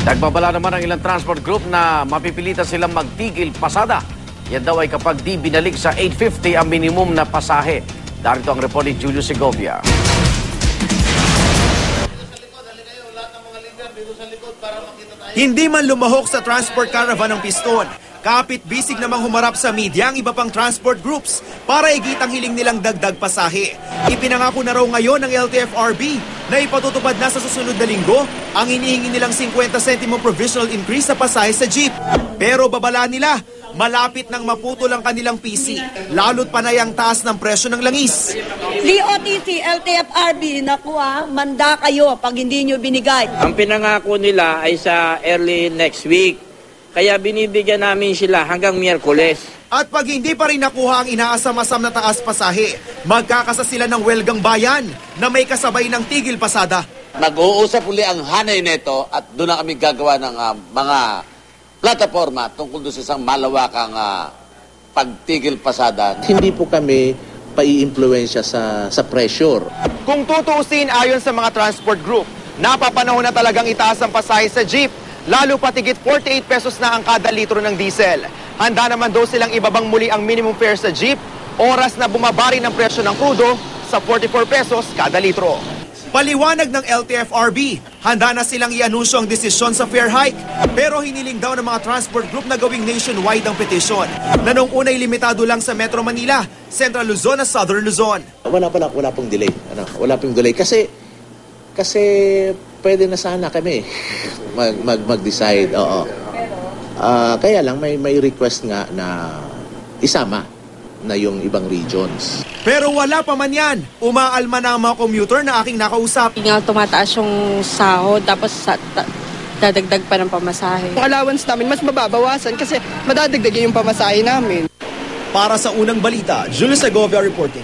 Nagbabala naman ang ilang transport group na mapipilitan silang magtigil pasada. Yan daw ay kapag di binalik sa 850 ang minimum na pasahe. Darito ang report ni Julio Segovia. Hindi man lumahok sa transport caravan ng piston, kapit-bisig namang humarap sa media ang iba pang transport groups para igit ang hiling nilang dagdag pasahe. Ipinangako na raw ngayon ng LTFRB na ipatutupad na sa susunod na linggo ang hinihingi nilang 50 centimo provisional increase sa pasahe sa jeep. Pero babala nila, malapit nang maputol ang kanilang PC, lalo't panay ang taas ng presyo ng langis. DOTC, LTFRB, manda kayo pag hindi nyo binigay. Ang pinangako nila ay sa early next week. Kaya binibigyan namin sila hanggang Miyerkules. At pag hindi pa rin nakuha ang inaasam-asam na taas pasahe, magkakasa sila ng welgang bayan na may kasabay ng tigil pasada. Mag-uusap uli ang hanay nito at doon na kami gagawa ng mga plataforma tungkol doon sa isang malawakang pagtigil pasada. Hindi po kami pai-impluwensya sa pressure. Kung tutuusin ayon sa mga transport group, napapanahon na talagang itaas ang pasahe sa jeep, lalo patigit 48 pesos na ang kada litro ng diesel. Handa naman daw silang ibabang muli ang minimum fare sa jeep, oras na bumabari ng presyo ng crudo sa 44 pesos kada litro. Paliwanag ng LTFRB, handa na silang i-anunsyo ang desisyon sa fare hike. Pero hiniling daw ng mga transport group na gawing nationwide ang petition, na nung unay limitado lang sa Metro Manila, Central Luzon at Southern Luzon. Wala pong delay. Wala pong delay kasi pwede na sana kami mag-decide. Oo. Kaya lang may request nga na isama na yung ibang regions. Pero wala pa man yan. Umaalma na ang mga commuter na aking nakausap. Nga tumataas yung sahod tapos dadagdag pa ng pamasahe. Yung allowance namin mas mababawasan kasi madadagdagan yung pamasahe namin. Para sa unang balita, Julio Segovia reporting.